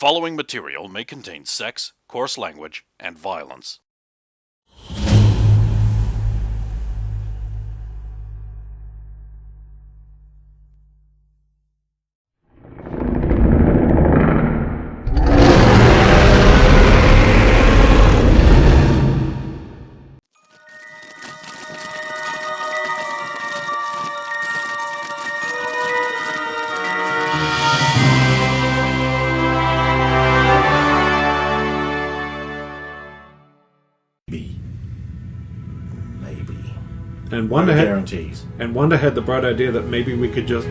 following material may contain sex, coarse language, and violence. And Wanda had the bright idea that maybe we could just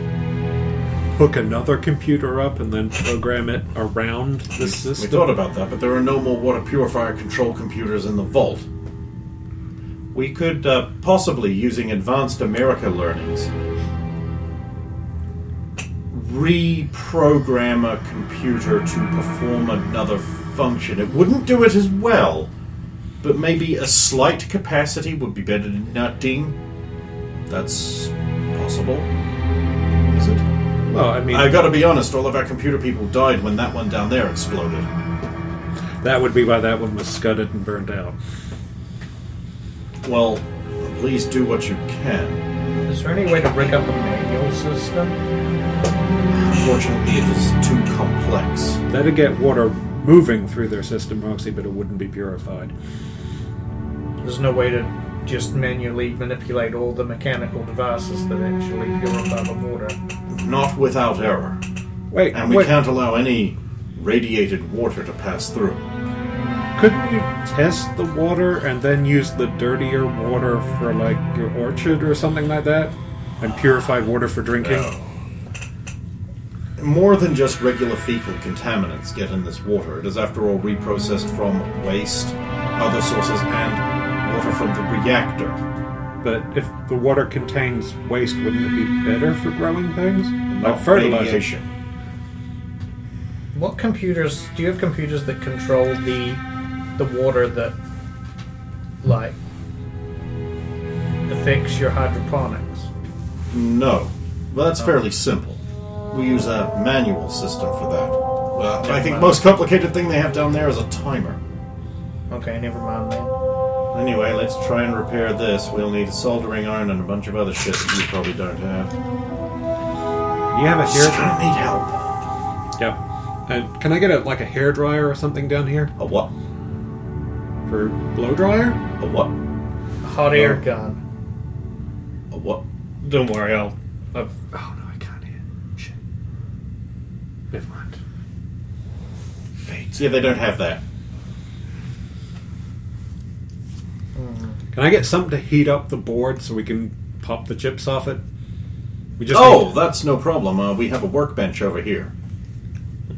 hook another computer up and then program it around this system. We thought about that, but there are no more water purifier control computers in the vault. We could possibly, using advanced America learnings, reprogram a computer to perform another function. It wouldn't do it as well, but maybe a slight capacity would be better than nothing. That's possible. Is it? Well, I mean, I gotta be honest, all of our computer people died when that one down there exploded. That would be why that one was scudded and burned out. Well, please do what you can. Is there any way to rig up a manual system? Unfortunately, it is too complex. That'd get water moving through their system, Roxy, but it wouldn't be purified. There's no way to just manually manipulate all the mechanical devices that actually purify the water. Not without error. And we can't allow any radiated water to pass through. Couldn't you test the water and then use the dirtier water for, like, your orchard or something like that? And purified water for drinking? No. More than just regular fecal contaminants get in this water. It is, after all, reprocessed from waste, other sources, and water from the reactor. But if the water contains waste, wouldn't it be better for growing things? Not fertilization. What computers... Do you have computers that control the water that, like, affects your hydroponics? No. Well, that's fairly simple. We use a manual system for that. I think the most complicated thing they have down there is a timer. Okay, never mind then. Anyway, let's try and repair this. We'll need a soldering iron and a bunch of other shit that you probably don't have. You have a hair dryer? I need help. Yeah. And can I get a hairdryer or something down here? A what? For blow dryer? A what? A hot air gun. A what? Don't worry, I'll... Oh no, I can't hear. Shit. Never mind. Yeah, they don't have that. Can I get something to heat up the board so we can pop the chips off it? That's no problem. We have a workbench over here.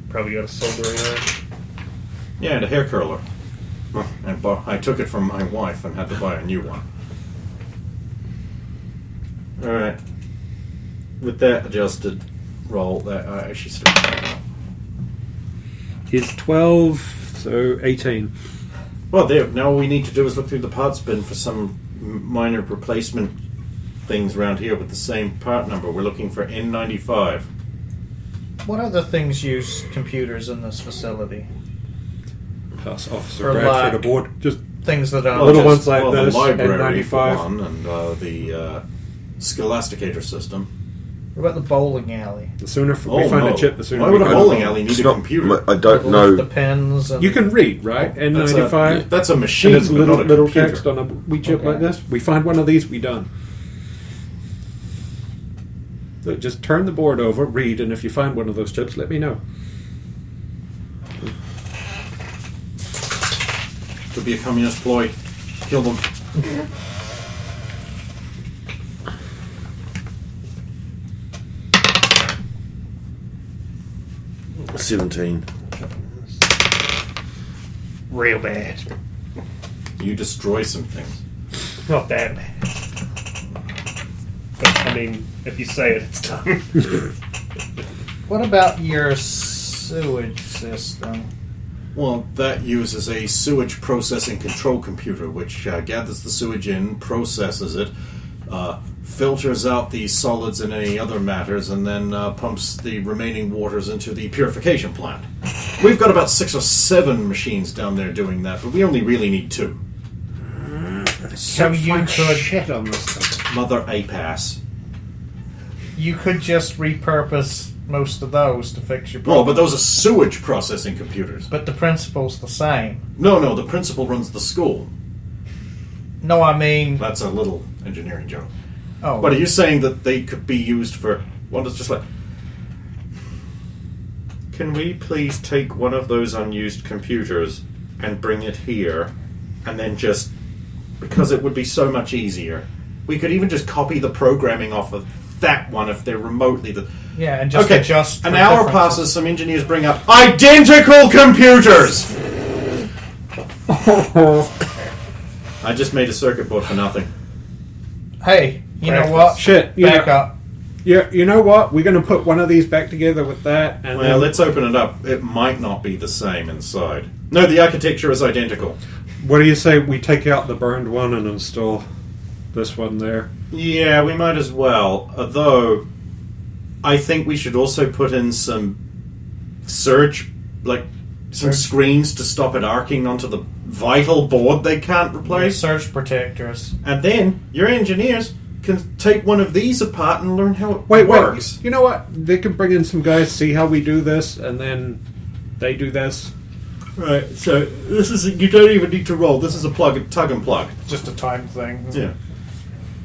Probably got a soldering iron. Yeah, and a hair curler. And I took it from my wife and had to buy a new one. Alright. With that adjusted roll, that I actually started. It's 12, so 18. Well, now all we need to do is look through the parts bin for some minor replacement things around here with the same part number. We're looking for N95. What other things use computers in this facility? Pass Officer Bradford aboard. Just things that are little ones like this. The library for N95. one, and the Scholasticator system. What about the bowling alley? The sooner we find a chip, the sooner Why we would a can. bowling alley need a computer? I don't know. The pens. And You can read, right? N95. That's a machine. And it's but not a little computer. text on a wee chip like this. We find one of these, we done. So just turn the board over, read, and if you find one of those chips, let me know. Could be a communist ploy. Kill them. 17. Real bad. You destroy some things. Not that bad. But, I mean, if you say it, it's done. What about your sewage system? Well, that uses a sewage processing control computer, which gathers the sewage in, processes it, filters out the solids and any other matters, and then pumps the remaining waters into the purification plant. We've got about 6 or 7 machines down there doing that, but we only really need 2. So you could shit on this stuff. Mother apass. you could just repurpose most of those to fix your Well, problem. but those are sewage processing computers. But the principle's the same. No, the principal runs the school. No, I mean... That's a little engineering joke. Oh. But are you saying that they could be used for... Well, it's just like... Can we please take one of those unused computers and bring it here, and then just... Because it would be so much easier. We could even just copy the programming off of that one if they're remotely... Yeah, and just Okay, adjust... an for hour differences. passes, some engineers bring up identical computers! I just made a circuit board for nothing. Hey, you know Practice. what? Shit, you Back know- up. Yeah, you know what? We're going to put one of these back together with that, and Well, let's open it up. It might not be the same inside. No, the architecture is identical. what do you say we take out the burned one and install this one there? Yeah, we might as well. Although, I think we should also put in some surge, like some screens to stop it arcing onto the vital board they can't replace. Surge protectors. And then your engineers can take one of these apart and learn how it Wait, works. wait. You know what? They can bring in some guys, see how we do this, and then they do this. Right. So this is you don't even need to roll. This is a tug and plug. Just a time thing. Yeah.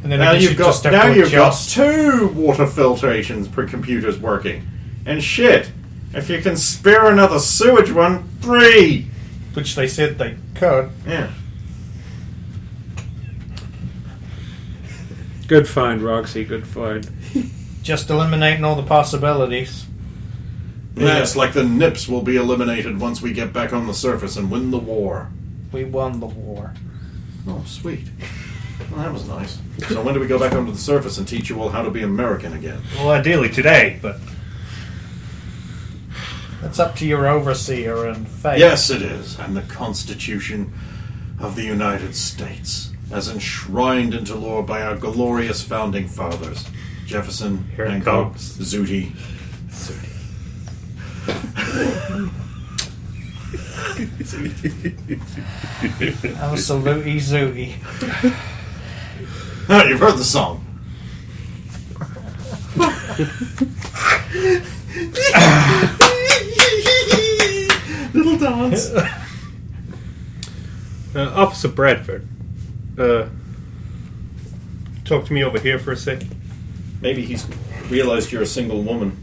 And then Now I guess you've you got just have to you've got adjust. 2 water filtrations per computer's working, and shit. If you can spare another sewage one, 3. Which they said they could. Yeah. Good find, Roxy. Good find. Just eliminating all the possibilities. Yeah, it's like the nips will be eliminated once we get back on the surface and win the war. We won the war. Oh, sweet. Well, that was nice. So when do we go back onto the surface and teach you all how to be American again? Well, ideally today, but That's up to your overseer and fate. Yes, it is. And the Constitution of the United States, as enshrined into law by our glorious founding fathers, Jefferson, Here it Hancock, comes. Zooty. Absolutely zooty. Oh, you've heard the song. Little dance. Officer Bradford, talk to me over here for a sec. Maybe he's realized you're a single woman.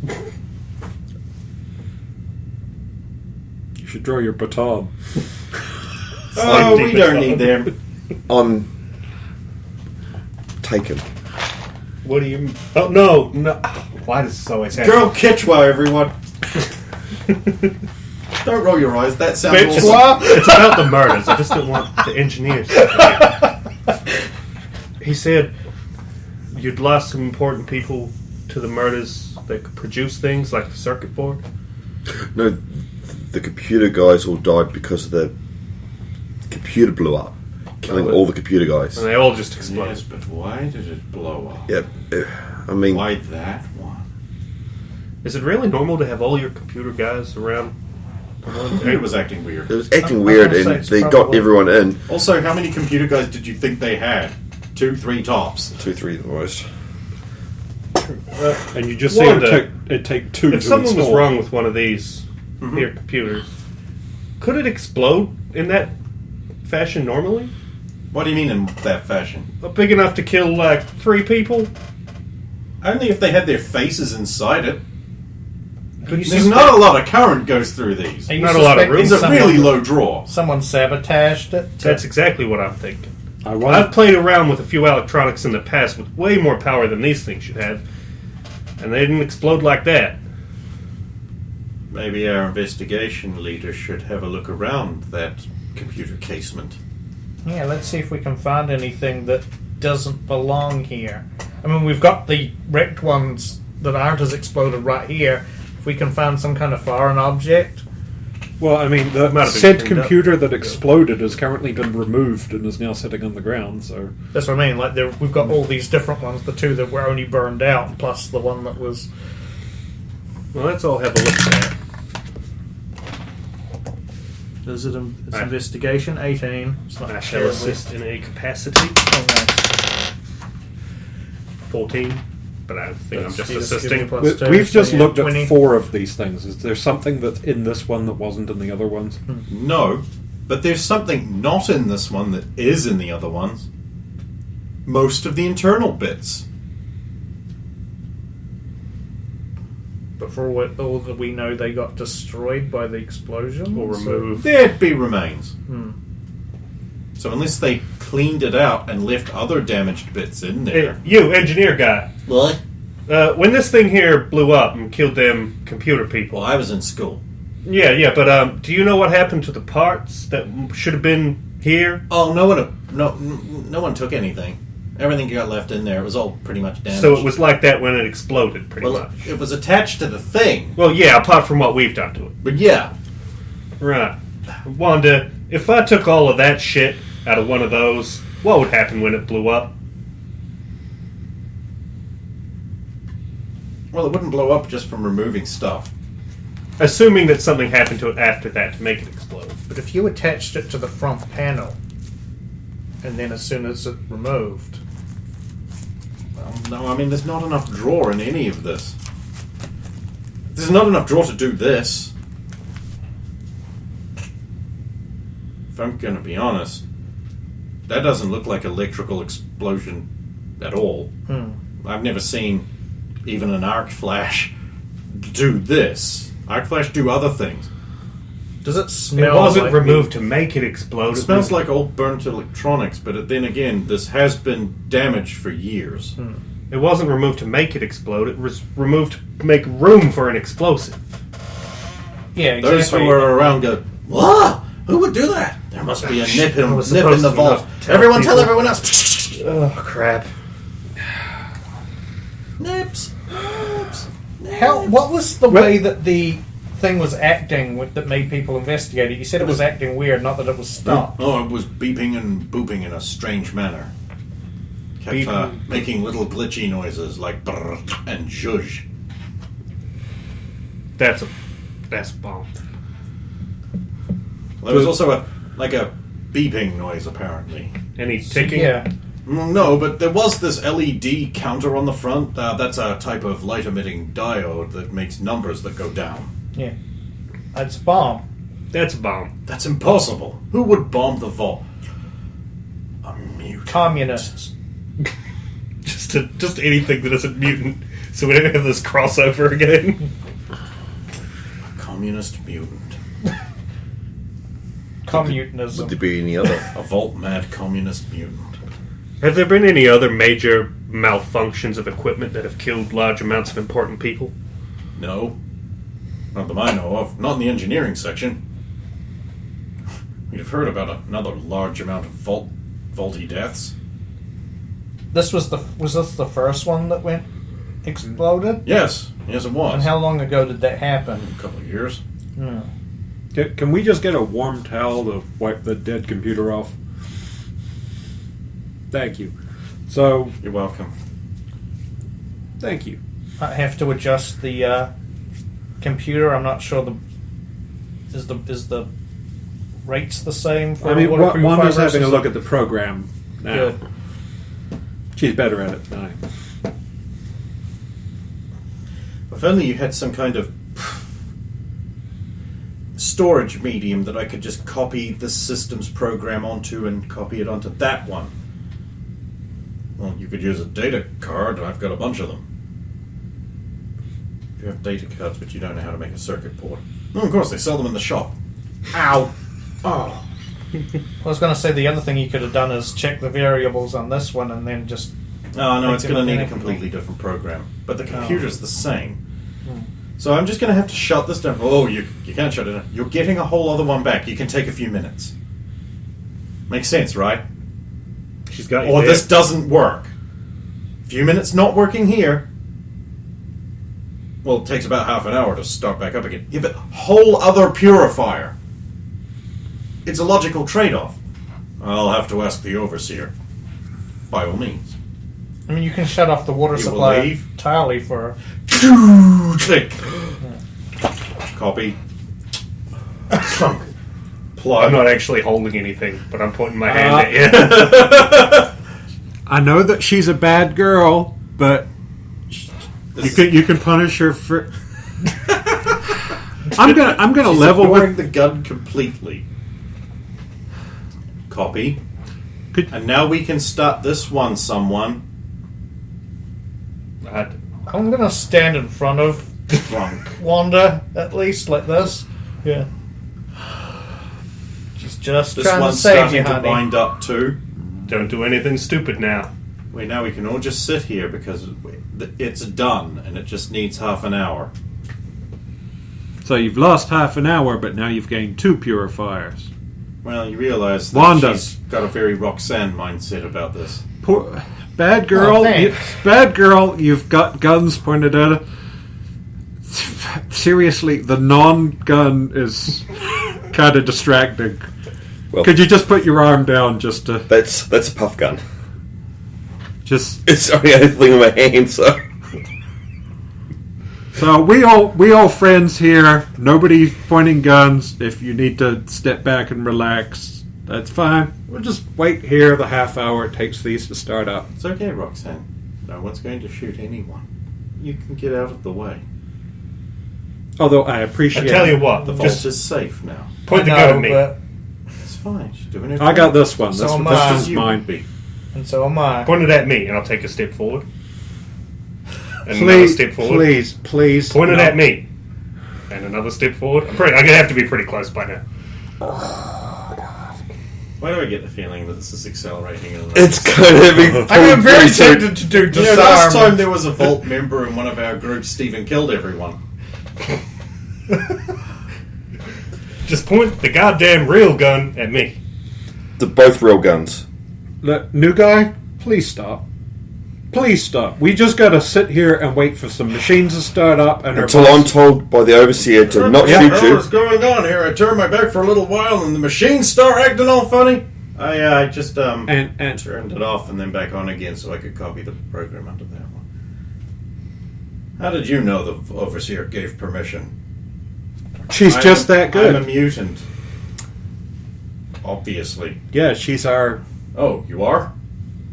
You should draw your baton. Oh, we don't need them. I'm taken. What do you? Oh no! Why does this always happen? Girl Kitchwa, everyone. Don't roll your eyes. That sounds Bitch, awesome. it's about the murders. I just don't want the engineers. He said you'd lost some important people to the murders that could produce things like the circuit board. No, the computer guys all died because the computer blew up, killing all the computer guys. And they all just exploded. Yes, but why did it blow up? Yeah, I mean, Why that one? Is it really normal to have all your computer guys around? It was acting weird. it was acting I'm weird, gonna say and it's they got probably- everyone in. Also, how many computer guys did you think they had? 2, 3 tops. 2, 3 the most. And you just say Wanda, it'd take 2 to If something was install. wrong with one of these here computers, could it explode in that fashion normally? What do you mean in that fashion? Big enough to kill like 3 people? Only if they had their faces inside it. Are you There's not a lot of current goes through these. Are you Not a lot of suspecting room. It's a someone- really low draw. Someone sabotaged it. That's exactly what I'm thinking. I want I've played around with a few electronics in the past with way more power than these things should have, and they didn't explode like that. Maybe our investigation leader should have a look around that computer casement. Yeah, let's see if we can find anything that doesn't belong here. I mean, we've got the wrecked ones that aren't as exploded right here. If we can find some kind of foreign object. Well, I mean, the Might have been said cleaned up. computer that exploded has currently been removed and is now sitting on the ground. So That's what I mean. Like, we've got all these different ones. The 2 that were only burned out, plus the one that was. Well, let's all have a look at that. Is it it's investigation? 18. It's not I shall terribly- assist in a capacity. Oh, nice. 14. But I think I'm just You assisting. give me plus two, We've so just yeah, looked 20. at 4 of these things. Is there something that's in this one that wasn't in the other ones? No, but there's something not in this one that is in the other ones. Most of the internal bits. But for all that we know, they got destroyed by the explosion? Or so- removed. There'd be remains. So unless they cleaned it out and left other damaged bits in Hey, there. you, engineer guy. What? When this thing here blew up and killed them computer people. Well, I was in school. Yeah, but do you know what happened to the parts that should have been here? Oh, no one took anything. Everything got left in there. It was all pretty much damaged. So it was like that when it exploded, pretty Well, much. it was attached to the thing. Well, yeah, apart from what we've done to it. But yeah, Right. Wanda, if I took all of that shit out of one of those, what would happen when it blew up? well, it wouldn't blow up just from removing stuff. Assuming that something happened to it after that to make it explode. But if you attached it to the front panel, and then as soon as it removed, Well, no, I mean, there's not enough drawer in any of this. There's not enough drawer to do this. If I'm going to be honest, that doesn't look like electrical explosion at all. I've never seen even an arc flash do this. Arc flash do other things. does it It smell? wasn't like removed to make it explode. It smells like old burnt electronics, but then again, this has been damaged for years. It wasn't removed to make it explode. It was removed to make room for an explosive. Yeah, exactly. Those who are around go, "What? Who would do that? There must be a nip in was the supposed to vault. not tell Everyone tell people." everyone else." Oh, crap. Nips. What was the way that the thing was acting that made people investigate it? You said it was acting weird, not that it was stopped. Oh, it was beeping and booping in a strange manner. Kept Beeping. making little glitchy noises like brrr and zhuzh. That's a bomb. Well, there was also a beeping noise apparently. Any ticking? Yeah. No, but there was this LED counter on the front. That's a type of light-emitting diode that makes numbers that go down. Yeah. It's a bomb. That's a bomb. That's impossible. Who would bomb the vault? A mutant. Communists. Just anything that isn't mutant, so we don't have this crossover again. A communist mutant. Commutanism. Would there be any other? A vault-mad communist mutant. Have there been any other major malfunctions of equipment that have killed large amounts of important people? No. Not that I know of. Not in the engineering section. We'd have heard about another large amount of vaulty deaths. Was this the first one that went exploded? Yes. Yes, it was. And how long ago did that happen? A couple of years. Can we just get a warm towel to wipe the dead computer off? Thank you. So, You're welcome. thank you. I have to adjust the computer. I'm not sure is the rates the same for I mean, waterproof Wanda's fibers? having a look at the program now. Good. She's better at it than I am. If only you had some kind of storage medium that I could just copy this system's program onto and copy it onto that one. Well, you could use a data card. I've got a bunch of them. You have data cards, but you don't know how to make a circuit board. Well, of course, they sell them in the shop. Ow! Oh. I was going to say the other thing you could have done is check the variables on this one and then just... Oh, no, Make it's it going to need a identical. completely different program. But the computer's the same. So I'm just going to have to shut this down. Oh, you can't shut it down. You're getting a whole other one back. You can take a few minutes. Makes sense, right? She's got you Or there. this doesn't work. Few minutes not working here. Well, it takes about half an hour to start back up again. Yeah, but whole other purifier. It's a logical trade-off. I'll have to ask the overseer. By all means. I mean, you can shut off the water You will supply leave? entirely for... Click. Copy. Plunk. plug. I'm not actually holding anything, but I'm pointing my hand at you. I know that she's a bad girl, but you can punish her for. I'm gonna She's level ignoring with the gun completely. Copy. And now we can start this one, someone. I'm gonna stand in front of Drunk. Wanda, at least, like this. Yeah. She's just This trying to one's save starting you, to honey. bind up too. Don't do anything stupid now. Wait, now we can all just sit here because it's done and it just needs half an hour. So you've lost half an hour, but now you've gained 2 purifiers. Well, you realise that Wanda. she's got a very Roxanne mindset about this. Poor, bad girl, Oh, thanks. bad girl. You've got guns pointed at her. Seriously, the non-gun is kind of distracting. Well, Could you just put your arm down, just to that's a puff gun. just? It's the only thing in my hand, so. So we all friends here. Nobody pointing guns. If you need to step back and relax, that's fine. We'll just wait here the half hour it takes these to start up. It's okay, Roxanne. No one's going to shoot anyone. You can get out of the way. Although I I appreciate. tell you what, The vault just is safe now. point the I gun know, at me. but- It's fine. She's doing it. I got this one. So This am this I. is You mine. would be. And so am I. Point it at me, and I'll take a step forward. And another Please, step forward. please. Point it no. at me. And another step forward. I'm gonna have to be pretty close by now. Why do I get the feeling that this is accelerating? It's going to be. I'm very pretty soon. tempted to do You know, disarm. last time there was a vault member in one of our groups, Stephen killed everyone. Just point the goddamn real gun at me. They're both real guns. Look, new guy, please stop. Please stop. We just gotta sit here and wait for some machines to start up and our Until boss- I'm told by the overseer to not Yeah. shoot What's you. going on here? I turned my back for a little while and the machines start acting all funny. I just and turned it off and then back on again so I could copy the program under that one. How did you know the overseer gave permission? she's just that good. I'm a mutant. Obviously. Yeah, she's our. Oh, you are?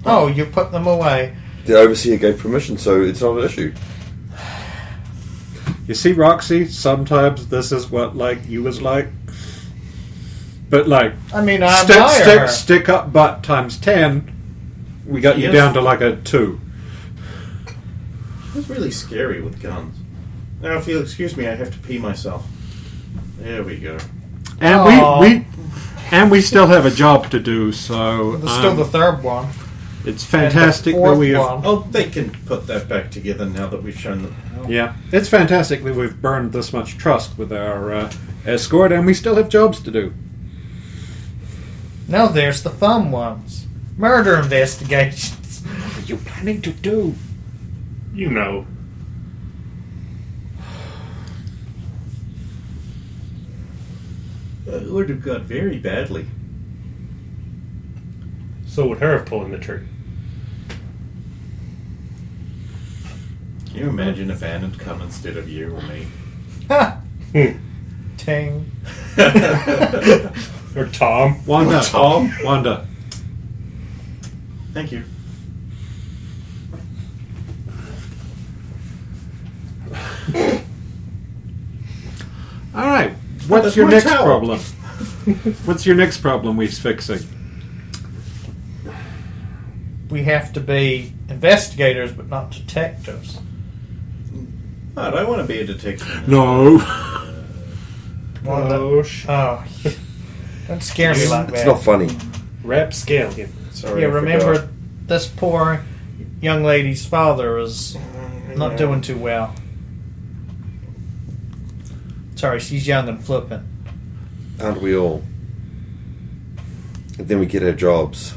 Oh, you put them away. The overseer gave permission, so it's not an issue. You see, Roxy, sometimes this is what like you was like. But like I mean, I admire her. stick up butt times 10, we got you Yes. down to like a 2. It's really scary with guns. Now, if you'll excuse me, I have to pee myself. There we go. And Aw. we still have a job to do, so There's still the third one. it's fantastic and the that fourth we have. one. Oh, they can put that back together now that we've shown them. Yeah, it's fantastic that we've burned this much trust with our escort, and we still have jobs to do. Now there's the fun ones. Murder investigations. What are you planning to do? You know. It would have got very badly. So would her pulling the trigger. Can you imagine if Ann had come instead of you or me? Ha! Hmm. Ting. Or Tom. Wanda. Tom? Wanda. Thank you. All right. What's that's your my next towel. problem? What's your next problem we're fixing? We have to be investigators, but not detectives. I don't want to be a detective. No. Wanda- Oh, don't scare me like It's that. not funny. Rapscallion. Sorry, Yeah, I remember, forgot. this poor young lady's father is not doing too well. Sorry, she's young and flippant. Aren't we all? And then we get our jobs.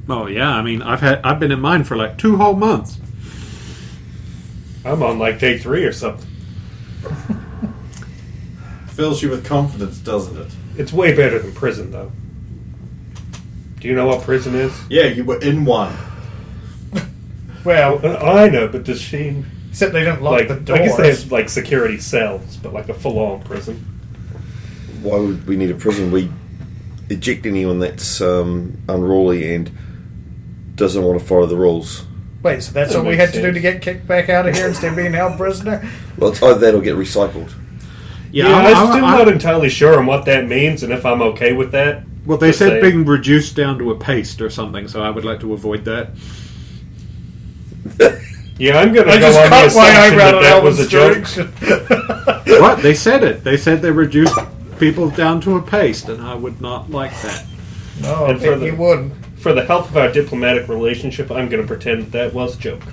Oh yeah, I mean I've been in mine for like 2 whole months. I'm on like day 3 or something. Fills you with confidence, doesn't it? It's way better than prison, though. Do you know what prison is? Yeah, you were in one. Well, I know, but does she... except they don't lock Like, the I doors. guess they have like security cells, but like a full-on prison. Why would we need a prison? We eject anyone that's unruly and doesn't want to follow the rules. Wait, so that's That what we makes had to do to get kicked back out of here instead of being held prisoner? Well, it's either that or get recycled. I'm still not entirely sure on what that means and if I'm okay with that. Well, they Just said saying. being reduced down to a paste or something, so I would like to avoid that. Yeah, I'm going to I go just on the cut my assumption eyebrow that at was a Alvin's joke. direction. What? They said it. They said they reduced people down to a paste, and I would not like that. No, And for the- you wouldn't. For the health of our diplomatic relationship, I'm going to pretend that was a joke.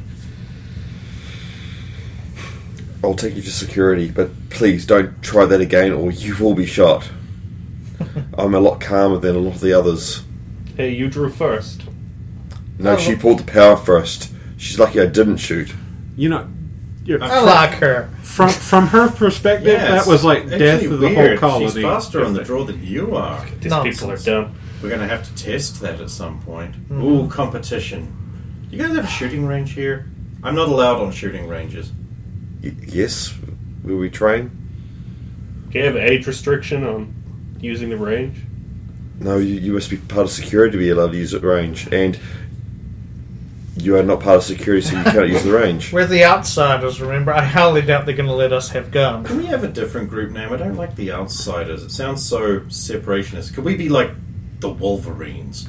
I'll take you to security, but please don't try that again or you will be shot. I'm a lot calmer than a lot of the others. Hey, you drew first. No, she pulled the power first. She's lucky I didn't shoot. You know, I like her. from her perspective, Yes, that was like death actually of the weird. whole colony. She's faster on the draw than you are. These Nonsense. people are dumb. We're going to have to test that at some point. Ooh, competition. You guys have a shooting range here? I'm not allowed on shooting ranges. Yes? Will we train? Do you have an age restriction on using the range? No, you must be part of security to be allowed to use the range. And you are not part of security, so you can't use the range. We're the outsiders, remember? I highly doubt they're going to let us have guns. Can we have a different group name? I don't like the Outsiders. It sounds so separationist. Could we be like the Wolverines?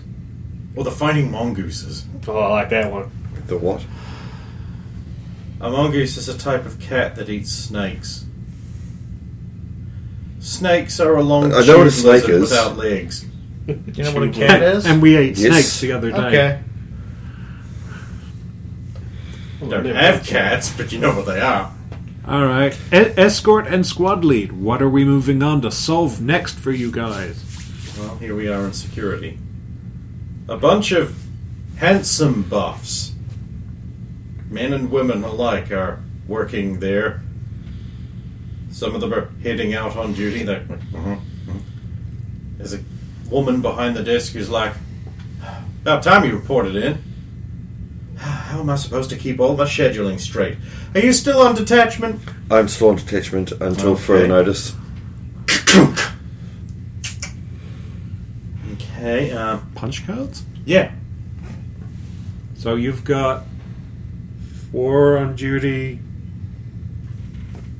Or the Fighting Mongooses? Oh, I like that one. The what? A mongoose is a type of cat that eats snakes. Snakes are a long I know what a tube snake lizard is. without legs. Do you know what a cat is? And we ate Yes. snakes the other day. Okay. Don't have cats, but you know what they are. All right. Escort and squad lead. What are we moving on to solve next for you guys? Well, here we are in security. A bunch of handsome buffs. Men and women alike are working there. Some of them are heading out on duty. There's a woman behind the desk who's like, about time you reported in. How am I supposed to keep all my scheduling straight? Are you still on detachment? I'm still on detachment until Okay. further notice. Okay, Punch cards? yeah. So you've got 4 on duty.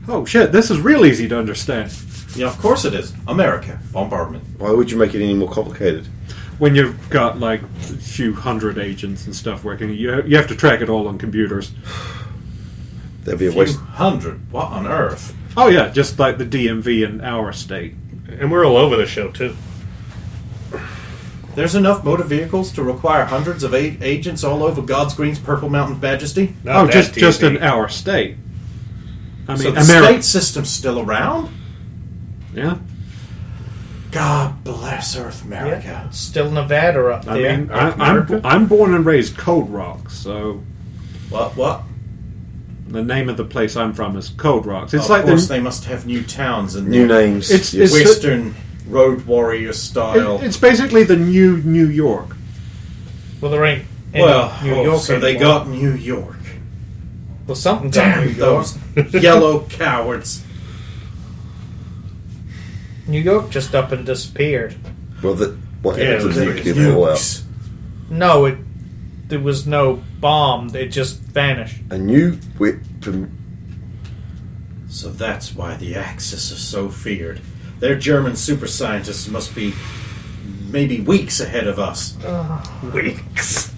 Oh shit, this is real easy to understand. Yeah, of course it is. America. Bombardment. Why would you make it any more complicated? When you've got like a few hundred agents and stuff working, you have to track it all on computers. That'd be a Few waste. hundred. What on earth? Oh yeah, just like the DMV in our state. And we're all over the show, too. There's enough motor vehicles to require hundreds of agents all over God's Green's Purple Mountain Majesty? Not Oh, that just in DMV. our state. I mean, So the America. state system's still around? Yeah. God bless Earth America. Yeah, it's still Nevada up I there. mean, America? I'm born and raised Code Rocks, so What? the name of the place I'm from is Code Rocks. It's Of like course the, they must have new towns and New names. It's- Yes. it's- Western road warrior style. it's basically the new New York. Well, there ain't any well, New York so they anymore. got New York. Well, something got New Damn York. those yellow cowards. New York just up and disappeared. Well, what Yeah, happened it was to the like nuclear fallout? Nukes. No, there was no bomb. It just vanished. A new weapon. So that's why the Axis is so feared. Their German super scientists must be maybe weeks ahead of us. Weeks.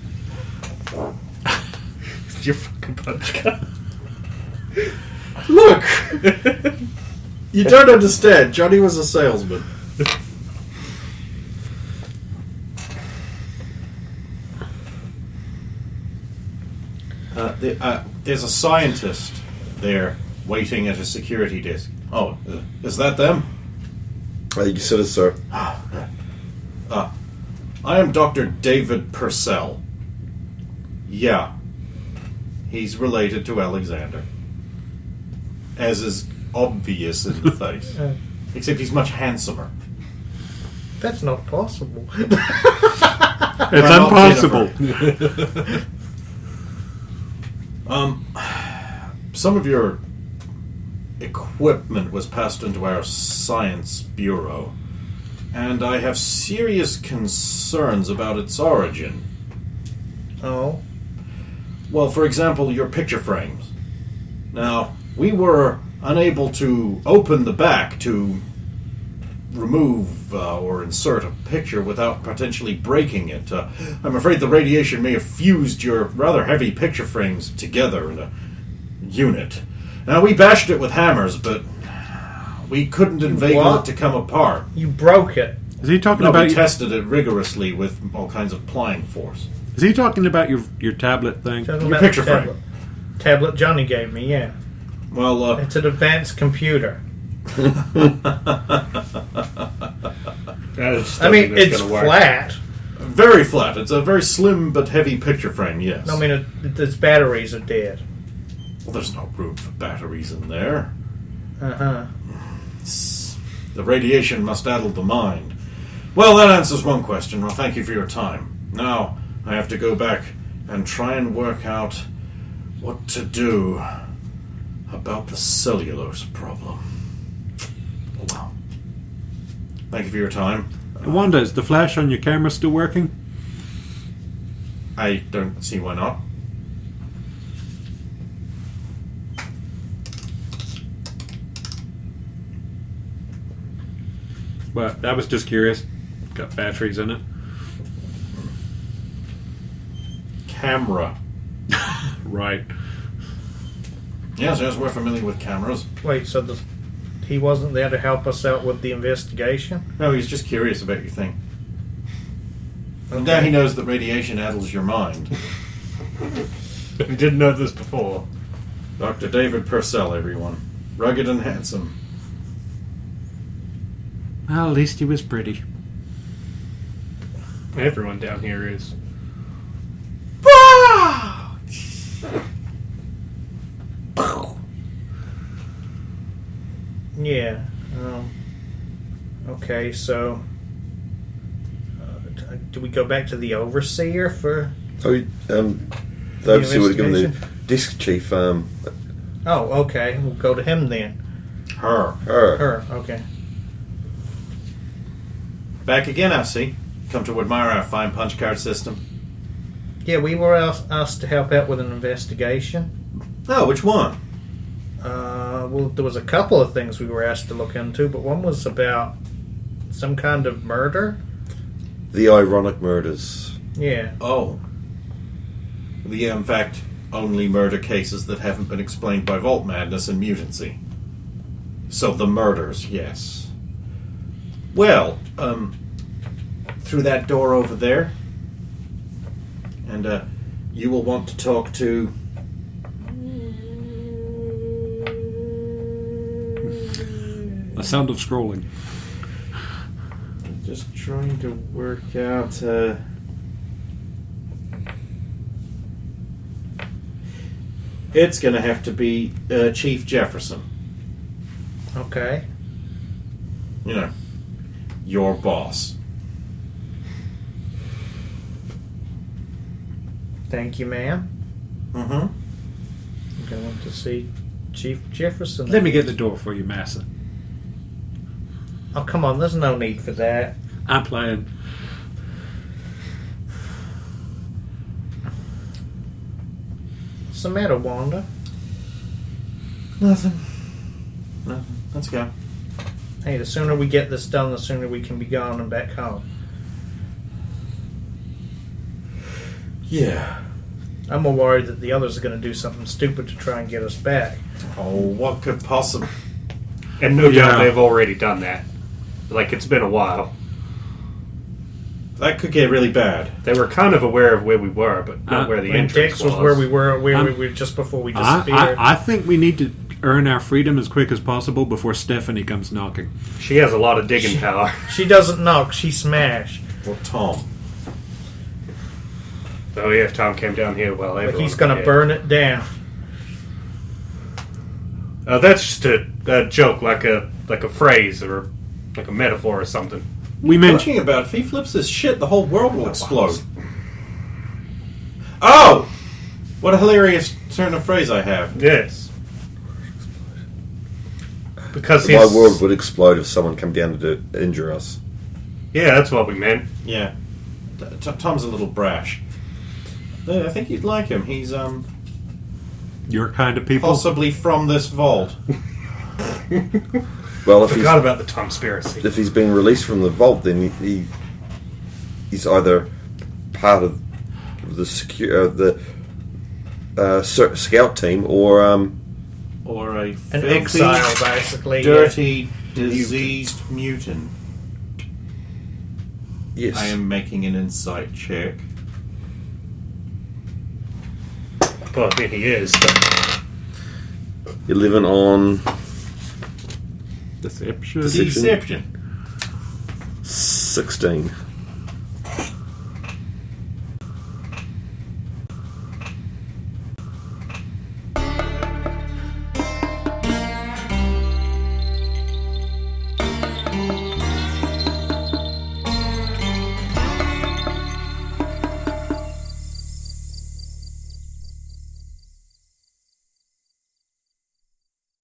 Your fucking punch card. Look! You don't understand. Johnny was a salesman. There's a scientist there waiting at a security desk. Oh, is that them? You consider, sir. I am Dr. David Purcell. Yeah. He's related to Alexander. As is obvious in the face. Except he's much handsomer. That's not possible. It's Well, impossible. Some of your equipment was passed into our science bureau, and I have serious concerns about its origin. Oh? Well, for example, your picture frames. Now, we were unable to open the back to remove or insert a picture without potentially breaking it. I'm afraid the radiation may have fused your rather heavy picture frames together in a unit. Now, we bashed it with hammers, but we couldn't inveigle What? it to come apart. You broke it. Is he talking No, about? we tested it rigorously with all kinds of plying force. Is he talking about your tablet thing? Talking Your about picture the tablet. Tablet Johnny gave me, yeah. Well, It's an advanced computer. That I mean, it's flat. very flat. It's a very slim but heavy picture frame, yes. I mean, its batteries are dead. Well, there's no room for batteries in there. Uh-huh. The radiation must addle the mind. Well, that answers one question. Well, thank you for your time. Now, I have to go back and try and work out what to do about the cellulose problem. Oh, well. Thank you for your time. Wanda, is the flash on your camera still working? I don't see why not. But I was just curious. Got batteries in it. Camera. Right. Yes, we're familiar with cameras. Wait, so he wasn't there to help us out with the investigation? No, he's just curious about your thing. And now he knows that radiation addles your mind. We didn't know this before. Dr. David Purcell, everyone. Rugged and handsome. Well, at least he was pretty. Everyone down here is. Yeah. Okay, so do we go back to the overseer for? So, the overseer would have given the disc chief. Oh, okay. We'll go to him then. Her. Her. Okay. Back again, I see. Come to admire our fine punch card system. Yeah, we were asked to help out with an investigation. Oh, which one? Well, there was a couple of things we were asked to look into, but one was about some kind of murder. The ironic murders. Yeah. Oh. In fact, only murder cases that haven't been explained by Vault Madness and Mutancy. So the murders, yes. Well, through that door over there. And, you will want to talk to... A sound of scrolling. Just trying to work out, It's going to have to be Chief Jefferson. Okay. You know, your boss. Thank you, ma'am. Mm-hmm. I'm going to see Chief Jefferson. Let me get the door for you, Massa. Oh, come on. There's no need for that. I'm playing. What's the matter, Wanda? Nothing. Let's go. Hey, the sooner we get this done, the sooner we can be gone and back home. Yeah. I'm more worried that the others are going to do something stupid to try and get us back. Oh, what could possibly... And no doubt Yeah. they've already done that. Like, it's been a while. That could get really bad. They were kind of aware of where we were, but not where the And entrance Dex was where we were, we were just before we disappeared. I think we need to earn our freedom as quick as possible before Stephanie comes knocking. She has a lot of digging power. She doesn't knock, she smash. Or Tom. Oh yeah, if Tom came down here, well, Like he's going to burn it down. That's just a joke, like a phrase or like a metaphor or something. We mentioned. Thinking about it, if he flips this shit, the whole world will explode. Oh! What a hilarious turn of phrase I have. Yes. Because My world would explode if someone came down to injure us. Yeah, that's what we meant. Yeah. Tom's a little brash. I think you'd like him. He's Your kind of people. possibly from this vault. Well, if Forgot about the Tomspiracy. he's been released from the vault, then he's either part of the scout team or Or a An filthy, exile, basically. dirty, diseased mutant. yes. I am making an insight check. Well, I mean, he is. But You're living on Deception. Deception. Deception. 16.